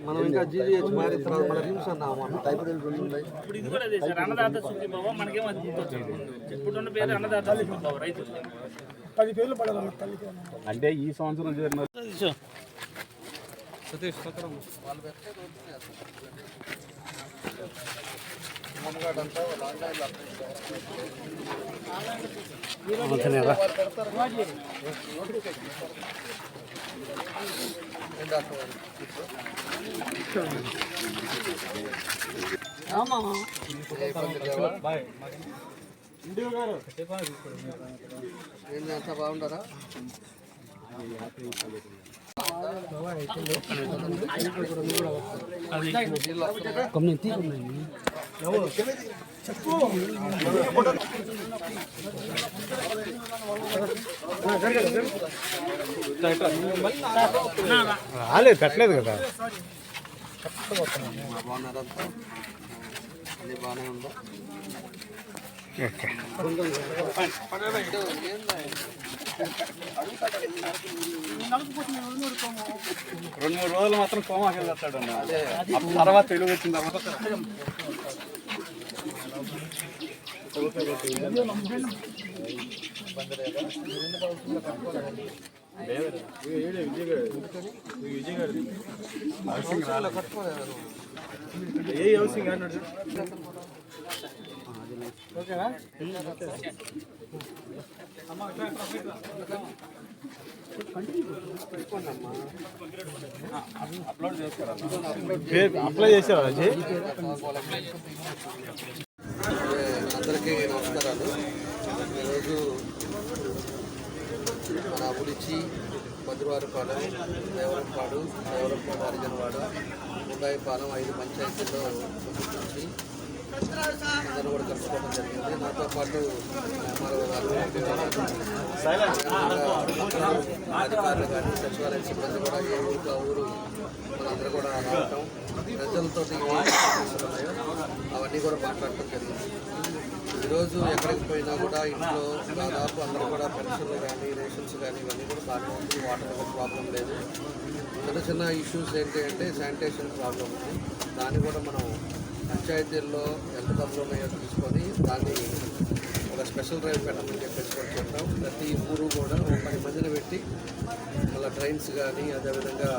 మనం ఇంకా జీజీహెచ్ మారిన తర్వాత మన రిమ్స్ అన్నాము. ఇప్పుడు ఇది కూడా అదే సార్, అన్నదాత సుఖీభవ. మనకేమో అది గుర్తొచ్చింది. ఇప్పుడున్న పేరు అన్నదాత సుఖీభవ రైతు. 10 పేర్లు పడాలన్న తల్లికి. అంటే ఈ సంవత్సరం జరిగిన అంతా బాగుంటారా? పెట్టలేదు కదా. బాగున్నారంతా? అన్నీ బాగానే ఉందా? 2-3 రోజులు మాత్రం కోమాకి వెళ్తాడు అన్న. తర్వాత తెలుగు వచ్చిన తర్వాత ఏ హౌసింగ్ అన్నాడు. ఓకేనా? అప్లోడ్ చేస్తారన్న. అప్లై చేసావా అజయ్? అందరికీ నమస్కారాలు. ఈరోజు మన అబులిచి, మధురవారిపాలెం, దేవరంపాడు హరిజనవాడ, ముండాయిపాలెం 5 పంచాయతీల్లో నుంచి అందరూ కూడా కలుసుకోవడం జరిగింది. నాతో పాటు మరో అధికారులు కానీ సచివాలయ సిబ్బంది కూడా ఏ ఊరికి ఆ ఊరు మనందరూ కూడా రావటం, ప్రజలతో ఉన్నాయో అవన్నీ కూడా మాట్లాడటం జరిగింది. ఈరోజు ఎక్కడికి పోయినా కూడా ఇంట్లో దాదాపు అందరూ కూడా పెన్షన్లు కానీ రేషన్స్ కానీ ఇవన్నీ కూడా బాగానే ఉంది. వాటర్ ప్రాబ్లం లేదు. చిన్న ఇష్యూస్ ఏంటి అంటే శానిటేషన్ ప్రాబ్లం ఉంది. దాన్ని కూడా మనం పంచాయతీల్లో ఎంత డబ్బులు ఉన్నాయో తీసుకొని దాన్ని ఒక స్పెషల్ డ్రైవ్ పెట్టమని చెప్పేసి కూడా చెప్తాం. ప్రతి ఊరు కూడా 10 మందిని పెట్టి మళ్ళీ ట్రైన్స్ కానీ అదేవిధంగా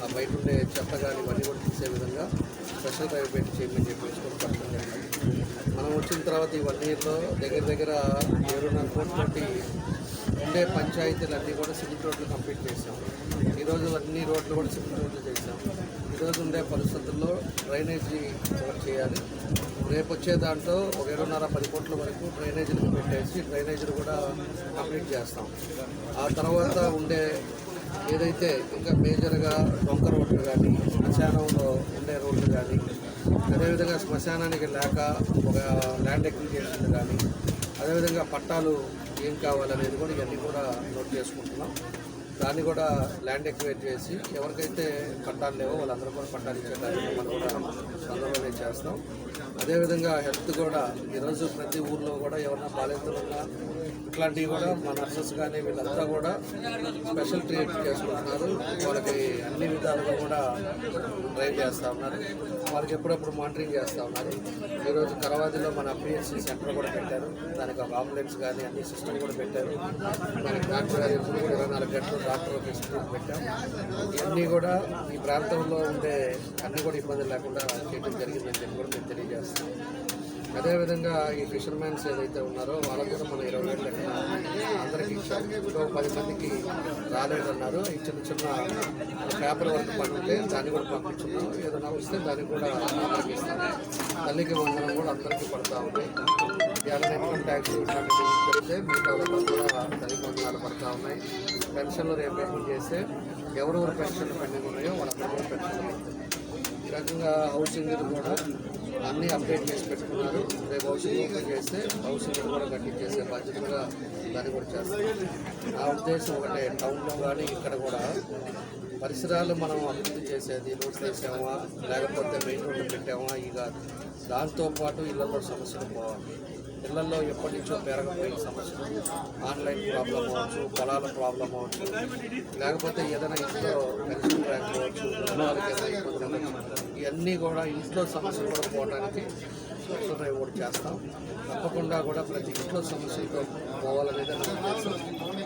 ఆ బయట ఉండే చెత్త కానీ ఇవన్నీ కూడా తీసే విధంగా స్పెషల్ డ్రైవ్ పెట్టి చేయమని చెప్పేసి కూడా చెప్పడం జరిగింది. మనం వచ్చిన తర్వాత ఈ 1 ఇయర్లో దగ్గర 7.5 కోట్ల ఉండే పంచాయతీలన్నీ కూడా సిమెంట్ రోడ్లు కంప్లీట్ చేసాం. ఈరోజు అన్ని రోడ్లు కూడా సిమెంట్ రోడ్లు చేసాం. ఈరోజు ఉండే పరిస్థితుల్లో డ్రైనేజీ చేయాలి. రేపు వచ్చే దాంట్లో 7.5-10 కోట్ల వరకు డ్రైనేజీలు పెట్టేసి డ్రైనేజీలు కూడా కంప్లీట్ చేస్తాం. ఆ తర్వాత ఉండే ఏదైతే ఇంకా మేజర్గా డొంక రోడ్లు కానీ శ్మశానంలో ఉండే రోడ్లు కానీ అదేవిధంగా శ్మశానానికి లేక ఒక ల్యాండ్ ఎక్విజిషన్ కానీ అదేవిధంగా పట్టాలు ఏం కావాలనేది కూడా ఇవన్నీ కూడా నోట్ చేసుకుంటున్నాం. దాన్ని కూడా ల్యాండ్ ఎక్వేట్ చేసి ఎవరికైతే పట్టాలు లేవో వాళ్ళందరూ కూడా పట్టాలు ఇచ్చే కార్యక్రమాలు కూడా తొందరలోనే చేస్తాం. అదేవిధంగా హెల్త్ కూడా ఈరోజు ప్రతి ఊర్లో కూడా ఎవరైనా బాధితులున్నా ఇట్లాంటివి కూడా మా నర్సెస్ కానీ వీళ్ళంతా కూడా స్పెషల్ ట్రీట్ చేసుకుంటున్నారు. వాళ్ళకి అన్ని విధాలుగా కూడా డ్రైవ్ చేస్తూ ఉన్నారు. వాళ్ళకి ఎప్పుడప్పుడు మానిటరింగ్ చేస్తూ ఉన్నారు. ఈరోజు కరవాదిలో మన పిహెచ్సి సెంటర్ కూడా పెట్టారు. దానికి ఒక అంబులెన్స్ కానీ అన్ని సిస్టమ్ కూడా పెట్టారు. దానికి డాక్టర్ గారు ఎప్పుడు కూడా 24 గంటలు డాక్టర్ ఫెసిలిటీ పెట్టాం. ఇవన్నీ కూడా ఈ ప్రాంతంలో ఉండే అన్నీ కూడా ఇబ్బంది లేకుండా చేయడం జరిగిందని చెప్పి కూడా మేము తెలియజేస్తాం. అదేవిధంగా ఈ ఫిషర్మెన్స్ ఏదైతే ఉన్నారో వాళ్ళకు కూడా మనం 20 వేల లెక్కన అందరికీ ఇచ్చాం. ఇంకో 10 మందికి రాలేదన్నారు. ఈ చిన్న పేపర్ వర్క్ పని ఉంటే దాన్ని కూడా పంపించున్నాం. ఏదైనా వస్తే దానికి కూడా అందరికీ ఇస్తాం. తల్లికి వందనం కూడా అందరికీ పడతా ఉంది. ఏదైనా ఇన్కమ్ ట్యాక్స్ ఇట్లాంటివి పెడితే మిగతా వాళ్ళకి కూడా తల్లికి వందనాలు పడతా ఉన్నాయి. పెన్షన్లు రేపేమెంట్ చేస్తే ఎవరెవరు పెన్షన్లు పెండింగ్ ఉన్నాయో వాళ్ళందరూ కూడా పెన్షన్లు పడతాయి. ఈ రకంగా హౌసింగ్ కూడా అన్నీ అప్డేట్ చేసి పెట్టుకున్నారు. రేపు హౌసింగ్ ఓపెన్ చేస్తే హౌసింగ్ కూడా కట్టించేసే బాధ్యత కూడా దాన్ని కూడా చేస్తారు. నా ఉద్దేశం ఒకటే, టౌన్లో కానీ ఇక్కడ కూడా పరిసరాలు మనం అభివృద్ధి చేసేది రోడ్స్ వేసామా లేకపోతే మెయిన్ రోడ్లు పెట్టామా ఇక దాంతోపాటు ఇళ్లలో సమస్యలు పోవాలి. ఇళ్లలో ఎప్పటి నుంచో పెరగపోయిన సమస్యలు, ఆన్లైన్ ప్రాబ్లం అవ్వచ్చు, పొలాల ప్రాబ్లం అవ్వచ్చు, లేకపోతే ఏదైనా ఇంట్లో పెన్షన్ బ్యాంక్ అవ్వచ్చు, వాళ్ళకి ఏదైనా ఇబ్బందులు అవ్వచ్చు, ఇవన్నీ కూడా ఇంట్లో సమస్యలు కూడా పోవడానికి స్పెషల్ డ్రైవ్ కూడా చేస్తాం. తప్పకుండా కూడా ప్రతి ఇంట్లో సమస్యలతో పోవాలనేది నా ఉద్దేశం.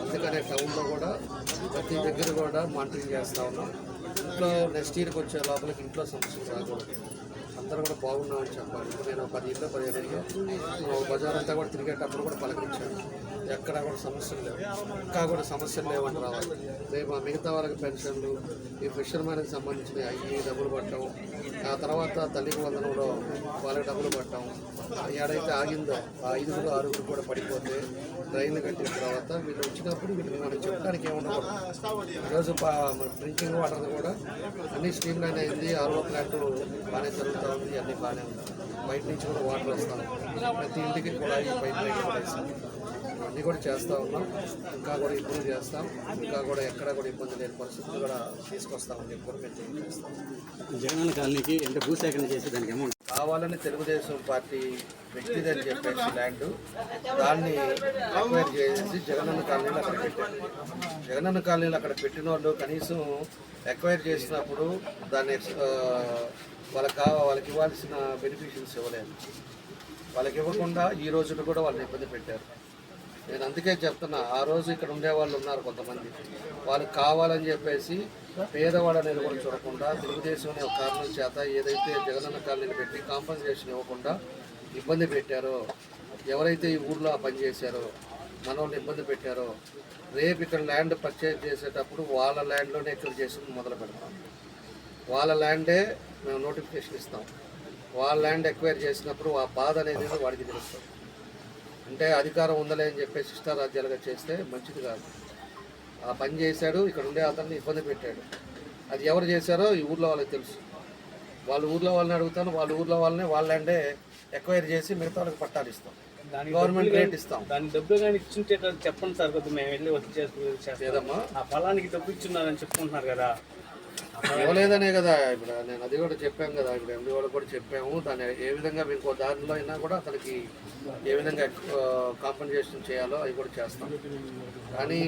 అందుకనే టౌన్లో కూడా ప్రతి దగ్గర కూడా మానిటరింగ్ చేస్తూ ఉన్నాం. ఇంట్లో నెక్స్ట్ ఇయర్కి వచ్చే లోపలికి ఇంట్లో సమస్యలు రాకూడదు. అందరూ కూడా బాగున్నామని చెప్పాలి. నేను 10 ఇళ్ళు 15 ఇళ్ళు బజార్ అంతా కూడా తిరిగేటప్పుడు కూడా పలకరించాను. ఎక్కడా కూడా సమస్యలు లేవు, ఇంకా కూడా సమస్యలు లేవని రావాలి. రేపు మిగతా వాళ్ళకి పెన్షన్లు, ఈ ఫిషర్మెన్కి సంబంధించిన అవి డబ్బులు పట్టడం, ఆ తర్వాత తల్లికి వందనంలో వాళ్ళకి డబ్బులు పట్టడం, ఏడైతే ఆగిందో ఆ 5 6 కూడా పడిపోతే ట్రైన్లు కట్టిన తర్వాత వీళ్ళు వచ్చినప్పుడు వీళ్ళు మనం చెప్పడానికి ఏముండకూడదు. ఈరోజు డ్రింకింగ్ వాటర్ కూడా అన్ని స్ట్రీమ్ లైన్ అయింది. ఆర్ఓ ప్లాంట్ బాగానే జరుగుతూ ఉంది. అన్నీ బాగానే ఉంది. బయట నుంచి కూడా వాటర్ వస్తాం. ప్రతి ఇంటికి కూడా ఈ పైప్ లైన్ కూడా ఇస్తాం. అన్నీ కూడా చేస్తూ ఉన్నాం. ఇంకా కూడా ఇంప్రూవ్ చేస్తాం. ఇంకా కూడా ఎక్కడ కూడా ఇబ్బంది లేని పరిస్థితులు కూడా తీసుకొస్తామని చెప్పి కూడా మేము తెలియజేస్తాం. జగనన్న కాలనీకి ఎంత భూసేకరణ చేసి దానికి అమౌంట్ కావాలని తెలుగుదేశం పార్టీ వ్యక్తిదని చెప్పేసి ల్యాండ్ దాన్ని అక్వైర్ చేసి జగనన్న కాలనీలో అక్కడ పెట్టారు. జగనన్న కాలనీలో అక్కడ పెట్టిన వాళ్ళు కనీసం అక్వైర్ చేసినప్పుడు దాన్ని వాళ్ళకి ఇవ్వాల్సిన బెనిఫిషియల్స్ ఇవ్వలేదు. వాళ్ళకి ఇవ్వకుండా ఈ రోజులు కూడా వాళ్ళని ఇబ్బంది పెట్టారు. నేను అందుకే చెప్తున్నా, ఆ రోజు ఇక్కడ ఉండేవాళ్ళు ఉన్నారు కొంతమంది, వాళ్ళకి కావాలని చెప్పేసి పేదవాడు అనేది కూడా చూడకుండా తెలుగుదేశం అనే ఒక కారణం చేత ఏదైతే జగనన్న కాలనీని పెట్టి కాంపన్సేషన్ ఇవ్వకుండా ఇబ్బంది పెట్టారో, ఎవరైతే ఈ ఊర్లో పనిచేశారో మన వాళ్ళు ఇబ్బంది పెట్టారో రేపు ఇక్కడ ల్యాండ్ పర్చేజ్ చేసేటప్పుడు వాళ్ళ ల్యాండ్లోనే ఎక్కడ చేసి మొదలు పెడతాం. వాళ్ళ ల్యాండే మేము నోటిఫికేషన్ ఇస్తాం. వాళ్ళ ల్యాండ్ ఎక్వైర్ చేసినప్పుడు ఆ బాధ అనేది వాడికి తెలుస్తుంది. అంటే అధికారం ఉందలే అని చెప్పేసి ఇష్టారాజ్యాలుగా చేస్తే మంచిది కాదు. ఆ పని చేశాడు, ఇక్కడ ఉండే అతన్ని ఇబ్బంది పెట్టాడు. అది ఎవరు చేశారో ఈ ఊర్లో వాళ్ళకి తెలుసు. వాళ్ళ ఊర్లో వాళ్ళని అడుగుతాను, వాళ్ళ ఊర్లో వాళ్ళని వాళ్ళ ల్యాండే ఎక్వైర్ చేసి మిగతా వాళ్ళకి పట్టాలు ఇస్తాం, గవర్నమెంట్ రేట్ ఇస్తాం. దాని డబ్బులు కానీ ఇచ్చుంటే చెప్పండి సార్, కొద్దిగా మేము వెళ్ళి వచ్చి లేదమ్మా, ఆ పొలానికి డబ్బు ఇచ్చున్నారని చెప్పుకుంటున్నారు కదా. ఇవ్వలేదనే కదా ఇప్పుడు నేను అది కూడా చెప్పాము కదా, ఇప్పుడు ఎండి వాళ్ళకి కూడా చెప్పాము. దాన్ని ఏ విధంగా ఇంకో దారిలో అయినా కూడా అతనికి ఏ విధంగా కాంపన్సేషన్ చేయాలో అవి కూడా చేస్తాం. కానీ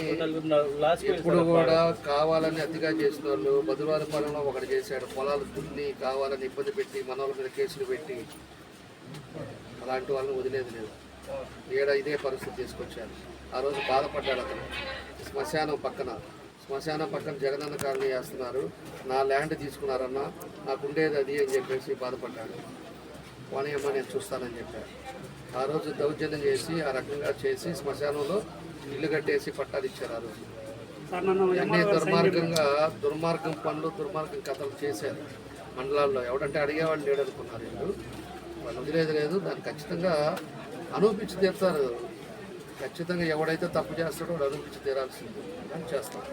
ఇప్పుడు కూడా కావాలని అతిగా చేసిన వాళ్ళు బదువారిపాలెంలో ఒకటి చేశాడు, పొలాలు దున్ని కావాలని ఇబ్బంది పెట్టి మన వాళ్ళ మీద కేసులు పెట్టి అలాంటి వాళ్ళని వదిలేదు లేదు. ఇదే పరిస్థితి తీసుకొచ్చారు. ఆ రోజు బాధపడ్డాడు అతను. శ్మశానం పక్కన జగనన్న కాలనీ వేస్తున్నారు, నా ల్యాండ్ తీసుకున్నారన్నా, నాకు ఉండేది అది అని చెప్పేసి బాధపడ్డాడు. వాణి అమ్మ నేను చూస్తానని చెప్పారు. ఆ రోజు దౌర్జన్యం చేసి ఆ రకంగా చేసి శ్మశానంలో ఇల్లు కట్టేసి పట్టాలు ఇచ్చారు. ఆ రోజు అన్నీ దుర్మార్గం పనులు, దుర్మార్గం కథలు చేశారు మండలాల్లో. ఎవడంటే అడిగేవాళ్ళు లేడు అనుకున్నారు వీళ్ళు. వాళ్ళు వదిలేదు లేదు. దాన్ని ఖచ్చితంగా అనుభవించి తీరుతారు. ఖచ్చితంగా ఎవడైతే తప్పు చేస్తాడో వాడు అనుభవించి తీరాల్సింది అని చేస్తాం.